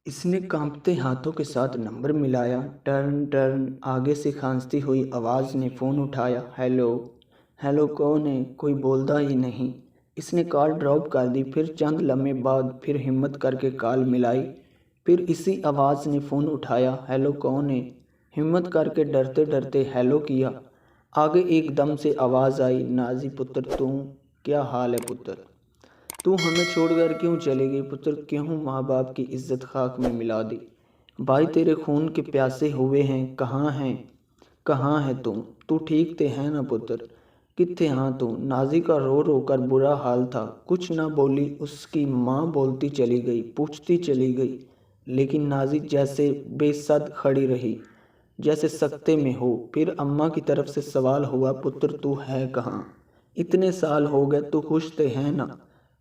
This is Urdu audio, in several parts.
اس نے کانپتے ہاتھوں کے ساتھ نمبر ملایا۔ ٹرن ٹرن، آگے سے کھانستی ہوئی آواز نے فون اٹھایا۔ ہیلو ہیلو، کون ہے؟ کوئی بولتا ہی نہیں۔ اس نے کال ڈراپ کر دی۔ پھر چند لمحے بعد پھر ہمت کر کے کال ملائی۔ پھر اسی آواز نے فون اٹھایا۔ ہیلو، کون ہے؟ ہمت کر کے ڈرتے ڈرتے ہیلو کیا۔ آگے ایک دم سے آواز آئی، نازی پتر تم؟ کیا حال ہے پتر؟ تو ہمیں چھوڑ کر کیوں چلے گئی پتر؟ کیوں ماں باپ کی عزت خاک میں ملا دی؟ بھائی تیرے خون کے پیاسے ہوئے ہیں، کہاں ہیں؟ کہاں ہے تم؟ تو ٹھیک تے ہیں نا پتر؟ کتھے ہاں تو؟ نازی کا رو رو کر برا حال تھا، کچھ نہ بولی۔ اس کی ماں بولتی چلی گئی، پوچھتی چلی گئی، لیکن نازی جیسے بے سد کھڑی رہی، جیسے سکتے میں ہو۔ پھر اماں کی طرف سے سوال ہوا، پتر تو ہے کہاں؟ اتنے سال ہو گئے، تو خوش تے ہیں نا؟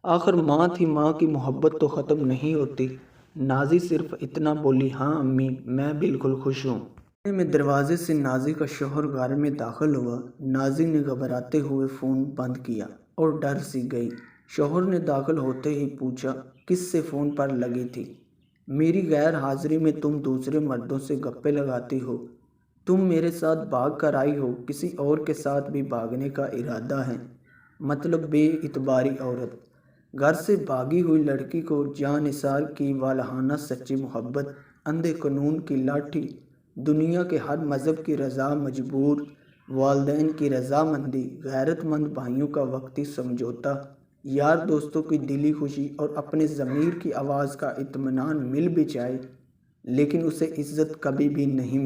آخر ماں تھی، ماں کی محبت تو ختم نہیں ہوتی۔ نازی صرف اتنا بولی، ہاں امی، میں بالکل خوش ہوں۔ اتنے میں دروازے سے نازی کا شوہر گھر میں داخل ہوا۔ نازی نے گھبراتے ہوئے فون بند کیا اور ڈر سی گئی۔ شوہر نے داخل ہوتے ہی پوچھا، کس سے فون پر لگی تھی؟ میری غیر حاضری میں تم دوسرے مردوں سے گپیں لگاتی ہو؟ تم میرے ساتھ بھاگ کر آئی ہو؟ کسی اور کے ساتھ بھی بھاگنے کا ارادہ ہے؟ مطلب بے اعتباری عورت، گھر سے بھاگی ہوئی لڑکی کو جاں نثار کی والہانہ سچی محبت، اندھے قانون کی لاٹھی، دنیا کے ہر مذہب کی رضا مجبور، والدین کی رضامندی، غیرت مند بھائیوں کا وقتی سمجھوتا، یار دوستوں کی دلی خوشی اور اپنے ضمیر کی آواز کا اطمینان مل بھی جائے، لیکن اسے عزت کبھی بھی نہیں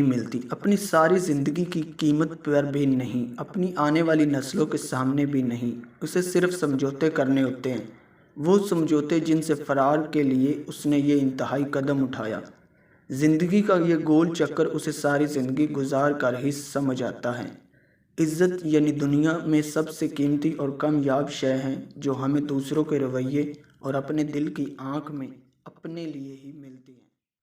ملتی۔ اپنی ساری زندگی کی قیمت پر بھی نہیں، اپنی آنے والی نسلوں کے سامنے بھی نہیں۔ اسے صرف سمجھوتے کرنے ہوتے ہیں، وہ سمجھوتے جن سے فرار کے لیے اس نے یہ انتہائی قدم اٹھایا۔ زندگی کا یہ گول چکر اسے ساری زندگی گزار کر ہی سمجھ آتا ہے۔ عزت یعنی دنیا میں سب سے قیمتی اور کامیاب شے ہے، جو ہمیں دوسروں کے رویے اور اپنے دل کی آنکھ میں اپنے لیے ہی ملتی ہے۔